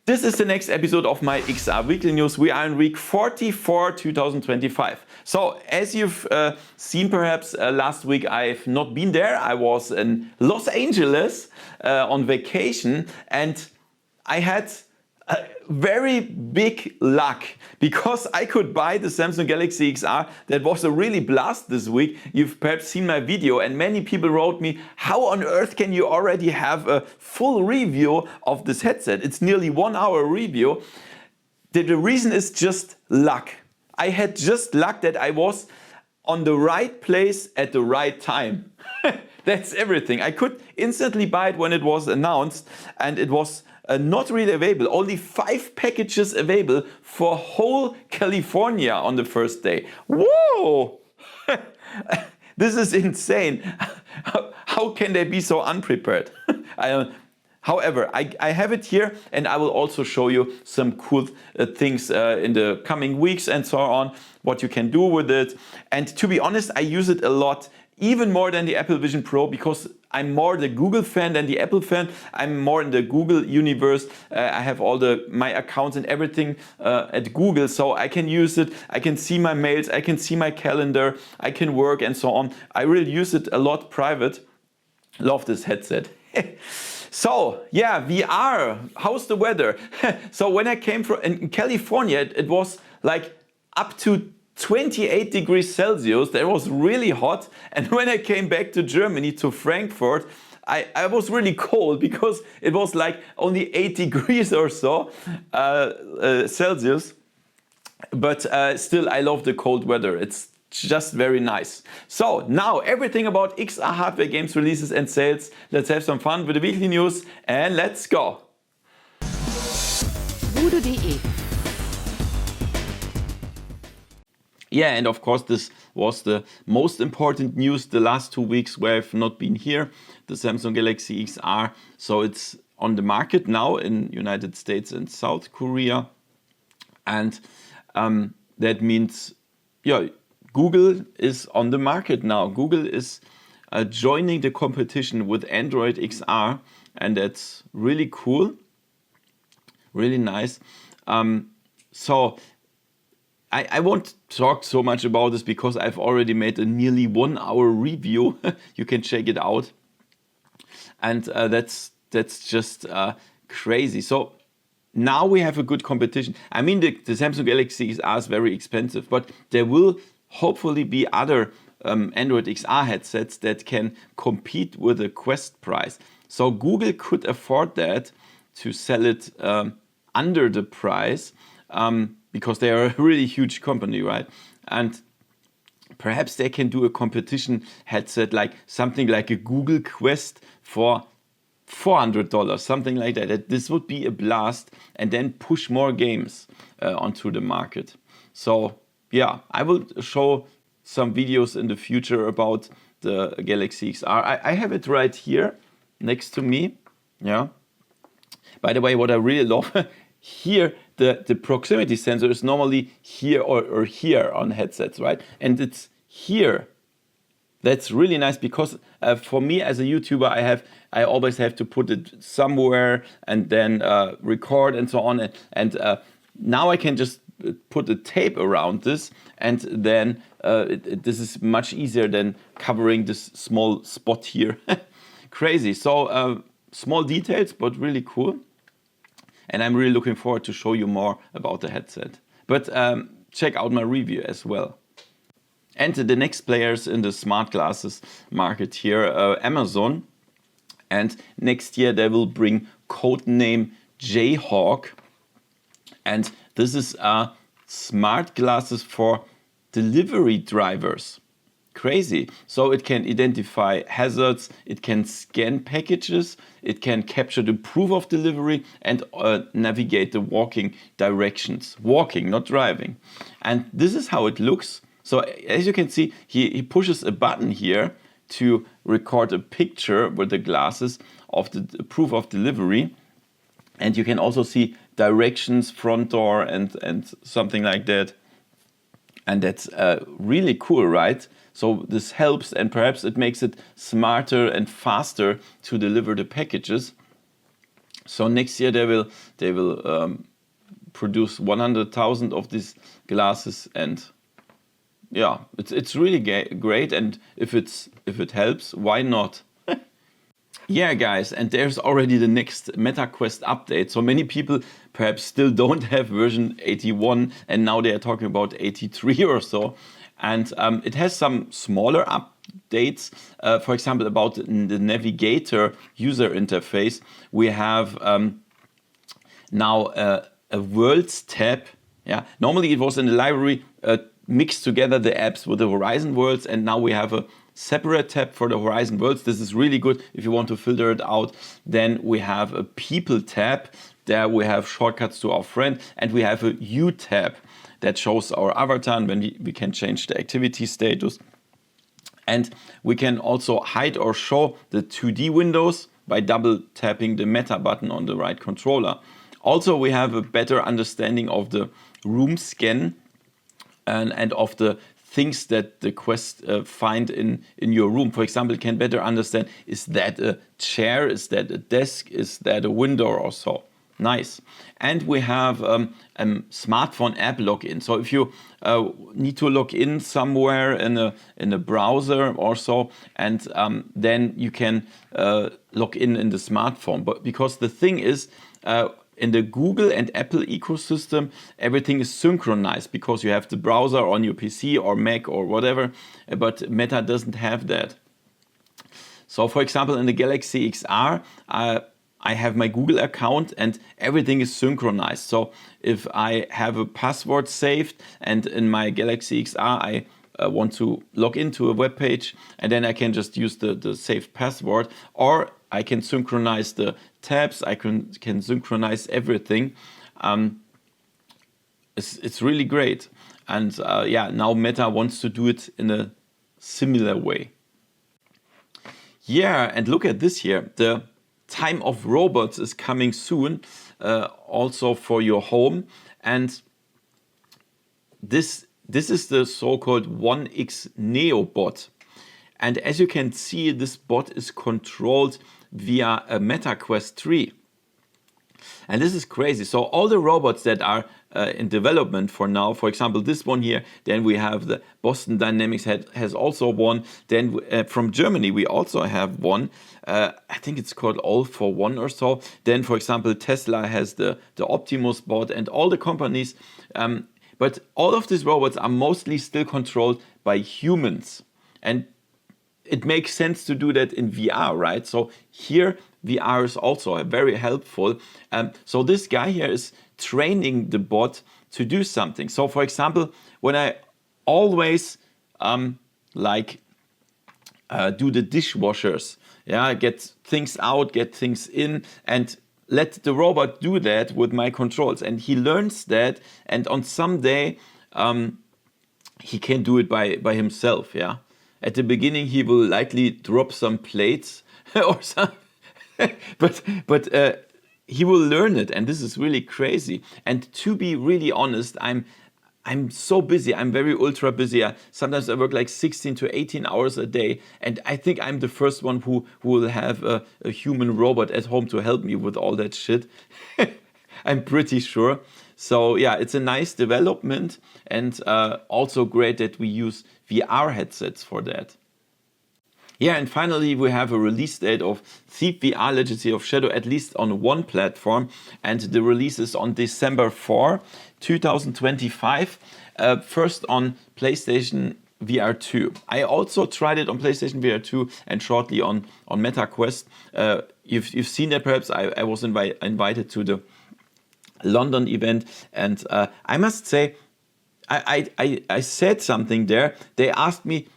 This is the next episode of my XR Weekly News. We are in week 44, 2025. So, as you've seen perhaps last week, I've not been there. I was in Los Angeles on vacation, and I had very big luck because I could buy the Samsung Galaxy XR. That was a really blast this week. You've perhaps seen my video, and many people wrote me, how on earth can you already have a full review of this headset? It's nearly 1 hour review. The reason is just luck. I had just luck that I was on the right place at the right time. That's everything. I could instantly buy it when it was announced, and it was not really available. Only 5 packages available for whole California on the first day. Whoa! This is insane. How can they be so unprepared? However, I have it here, and I will also show you some cool things in the coming weeks and so on, what you can do with it. And to be honest, I use it a lot, even more than the Apple Vision Pro, because I'm more the Google fan than the Apple fan. I'm more in the Google universe. I have all my accounts and everything at Google, so I can use it. I can see my mails, I can see my calendar, I can work and so on. I really use it a lot private. Love this headset. So yeah, VR, how's the weather? So when I came from in California, it was like up to 28 degrees Celsius. That was really hot. And when I came back to Germany, to Frankfurt, I was really cold because it was like only 8 degrees or so Celsius. But still, I love the cold weather. It's just very nice. So now everything about XR hardware, games, releases and sales. Let's have some fun with the weekly news and let's go. VoodooDE. Yeah, and of course this was the most important news the last 2 weeks where I've not been here, the Samsung Galaxy XR. So it's on the market now in United States and South Korea. And that means, yeah, Google is on the market now. Google is joining the competition with Android XR, and that's really cool, really nice. So I won't talk so much about this because I've already made a nearly 1 hour review. You can check it out. And that's just crazy. So now we have a good competition. I mean, the Samsung Galaxy XR is very expensive, but there will hopefully be other Android XR headsets that can compete with the Quest price. So Google could afford that to sell it under the price. Because they are a really huge company, right? And perhaps they can do a competition headset, like something like a Google Quest for $400, something like that. This would be a blast, and then push more games onto the market. So yeah, I will show some videos in the future about the Galaxy XR. I have it right here next to me. Yeah. By the way, what I really love here, the proximity sensor is normally here or here on headsets, right? And it's here. That's really nice because for me as a YouTuber, I always have to put it somewhere and then record and so on. And now I can just put a tape around this, and then this is much easier than covering this small spot here. Crazy. So small details, but really cool. And I'm really looking forward to show you more about the headset. But check out my review as well. And the next players in the smart glasses market here, Amazon. And next year they will bring codename Jayhawk. And this is smart glasses for delivery drivers. Crazy. So it can identify hazards, it can scan packages, it can capture the proof of delivery and navigate the walking directions. Walking, not driving. And this is how it looks. So as you can see, he pushes a button here to record a picture with the glasses of the proof of delivery. And you can also see directions, front door and something like that. And that's really cool, right? So this helps, and perhaps it makes it smarter and faster to deliver the packages. So next year they will produce 100,000 of these glasses, and yeah, it's really great. And if it helps, why not? Yeah, guys, and there's already the next MetaQuest update. So many people perhaps still don't have version 81, and now they are talking about 83 or so. And it has some smaller updates. For example, about the navigator user interface. We have now a Worlds tab. Yeah, normally it was in the library mixed together the apps with the Horizon Worlds, and now we have a separate tab for the Horizon Worlds. This is really good if you want to filter it out. Then we have a People tab. There we have shortcuts to our friend, and we have a U tab that shows our avatar, and when we can change the activity status. And we can also hide or show the 2D windows by double tapping the Meta button on the right controller. Also, we have a better understanding of the room scan and of the things that the Quest find in your room. For example, it can better understand, is that a chair, is that a desk, is that a window or so. Nice. And we have a smartphone app login. So if you need to log in somewhere in a browser or so, and then you can log in the smartphone. But because the thing is, in the Google and Apple ecosystem, everything is synchronized because you have the browser on your PC or Mac or whatever, but Meta doesn't have that. So for example, in the Galaxy XR, I have my Google account and everything is synchronized. So if I have a password saved and in my Galaxy XR I want to log into a web page, and then I can just use the saved password, or I can synchronize the tabs, I can synchronize everything. It's really great. And yeah, now Meta wants to do it in a similar way. Yeah, and look at this here. The Time of Robots is coming soon, also for your home. And this is the so-called 1X Neo bot. And as you can see, this bot is controlled via a MetaQuest 3. And this is crazy. So all the robots that are in development for now, for example, this one here, then we have the Boston Dynamics has also one. Then from Germany, we also have one. I think it's called All for One or so. Then, for example, Tesla has the Optimus bot, and all the companies. But all of these robots are mostly still controlled by humans. And it makes sense to do that in VR, right? So here, VR is also very helpful. So this guy here is training the bot to do something. So for example, when I always do the dishwashers, yeah, get things out, get things in, and let the robot do that with my controls. And he learns that, and on some day, he can do it by himself, yeah. At the beginning, he will likely drop some plates or something, but he will learn it, and this is really crazy. And to be really honest, I'm so busy. I'm very ultra busy. Sometimes I work like 16 to 18 hours a day, and I think I'm the first one who will have a human robot at home to help me with all that shit. I'm pretty sure. So yeah, it's a nice development, and also great that we use VR headsets for that. Yeah, and finally we have a release date of Thief VR Legacy of Shadow, at least on one platform, and the release is on December 4, 2025, first on PlayStation VR 2. I also tried it on PlayStation VR 2 and shortly on MetaQuest. You've seen that perhaps. I was invited to the London event, and I must say, I said something there. They asked me,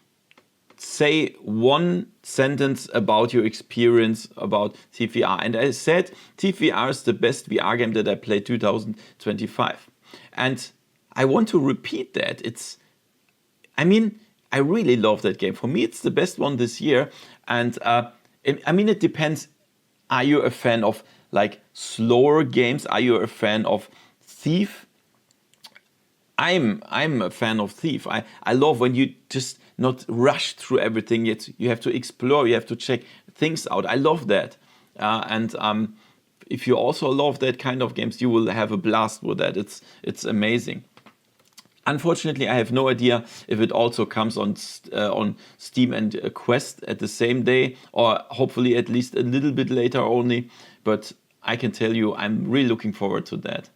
say one sentence about your experience about Thief VR, and I said Thief VR is the best VR game that I played 2025, and I want to repeat that. I really love that game. For me, it's the best one this year, and it depends. Are you a fan of like slower games? Are you a fan of Thief? I'm a fan of Thief. I love when you just not rush through everything, yet you have to explore, you have to check things out. I love that. if you also love that kind of games, you will have a blast with that. It's amazing. Unfortunately, I have no idea if it also comes on Steam and Quest at the same day, or hopefully at least a little bit later only. But I can tell you, I'm really looking forward to that.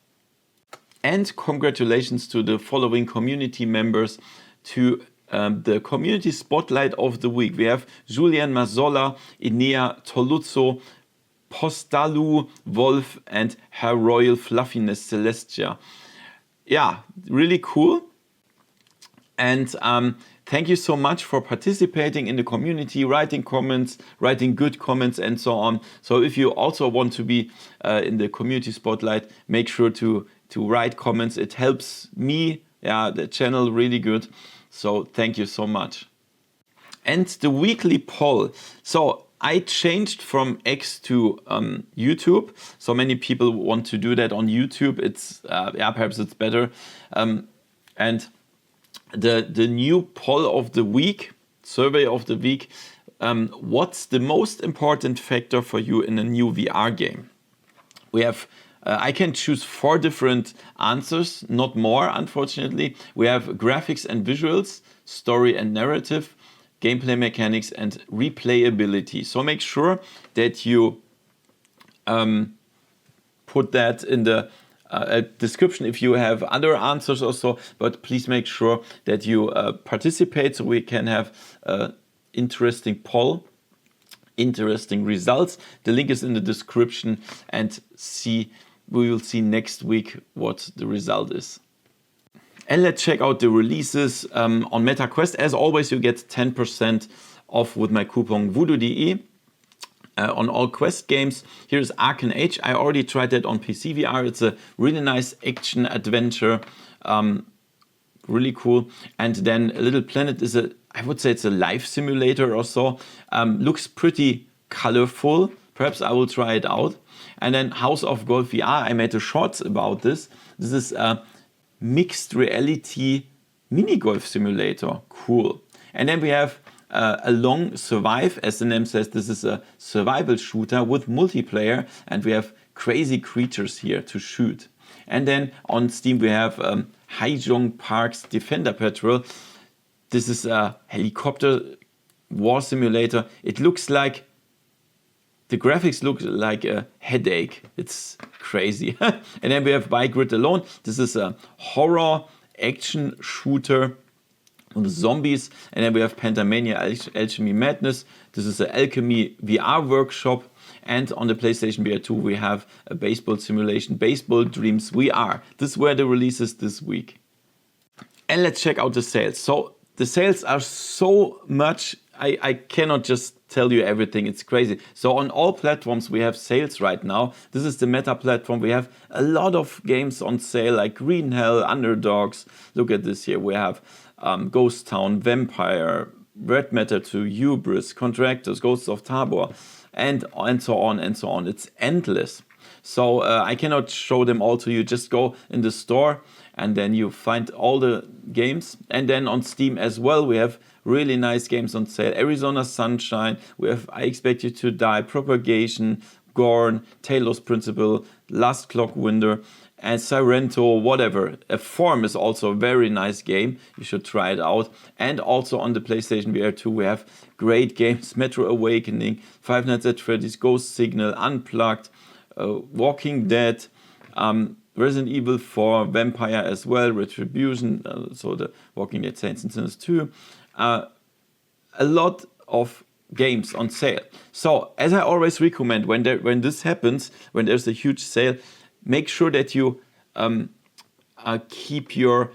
And congratulations to the following community members to the community spotlight of the week. We have Julian Mazzola, Inea Toluzzo, Postalu, Wolf, and Her Royal Fluffiness Celestia. Yeah, really cool. And thank you so much for participating in the community, writing comments, writing good comments, and so on. So if you also want to be in the community spotlight, make sure to write comments. It helps me, the channel, really good. So thank you so much. And the weekly poll. So I changed from X to YouTube. So many people want to do that on YouTube. It's perhaps it's better. And the new poll of the week, survey of the week. What's the most important factor for you in a new VR game? We have. I can choose 4 different answers, not more, unfortunately. We have graphics and visuals, story and narrative, gameplay mechanics, and replayability. So make sure that you put that in the description if you have other answers also, but please make sure that you participate so we can have an interesting poll, interesting results. The link is in the description, and we will see next week what the result is. And let's check out the releases on MetaQuest. As always, you get 10% off with my coupon VoodooDE on all Quest games. Here's Arcane Age. I already tried that on PC VR. It's a really nice action adventure, really cool. And then Little Planet is I would say it's a life simulator or so. Looks pretty colorful. Perhaps I will try it out. And then House of Golf VR, I made a shorts about this. This is a mixed reality mini golf simulator. Cool. And then we have Along Survive. As the name says, this is a survival shooter with multiplayer. And we have crazy creatures here to shoot. And then on Steam we have Haijong Park's Defender Patrol. This is a helicopter war simulator. It looks like the graphics look like a headache. It's crazy. And then we have By Grid Alone. This is a horror action shooter with zombies. And then we have Pentamania Alchemy Madness. This is an alchemy VR workshop. And on the PlayStation VR 2 we have a baseball simulation, Baseball Dreams VR. These were the releases this week. And let's check out the sales. So the sales are so much, I cannot just tell you everything. It's crazy. So on all platforms we have sales right now. This is the Meta platform. We have a lot of games on sale like Green Hell, Underdogs. Look at this here. We have Ghost Town, Vampire, Red Matter 2, Hubris, Contractors, Ghosts of Tabor, and so on and so on. It's endless. So I cannot show them all to you. Just go in the store and then you find all the games. And then on Steam as well, we have really nice games on sale. Arizona Sunshine, we have I Expect You to Die, Propagation, Gorn, Talos Principle, Last Clock Winter, and Sirento, whatever. A Form is also a very nice game. You should try it out. And also on the PlayStation VR 2, we have great games. Metro Awakening, Five Nights at Freddy's, Ghost Signal, Unplugged, Walking Dead, Resident Evil 4, Vampire as well, Retribution, so the Walking Dead Saints and Sinners 2. A lot of games on sale. So as I always recommend, when this happens, when there's a huge sale, make sure that you keep your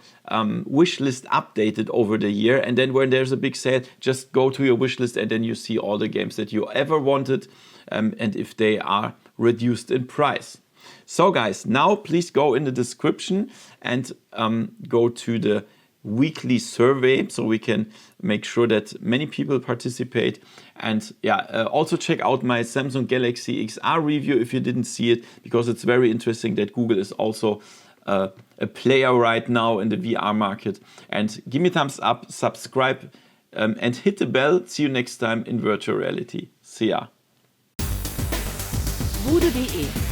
wish list updated over the year. And then when there's a big sale, just go to your wish list and then you see all the games that you ever wanted and if they are reduced in price. So guys, now please go in the description and go to the weekly survey so we can make sure that many people participate. And also check out my Samsung Galaxy XR review if you didn't see it, because it's very interesting that Google is also a player right now in the VR market. And give me a thumbs up, subscribe, and hit the bell. See you next time in virtual reality. See ya. VoodooDE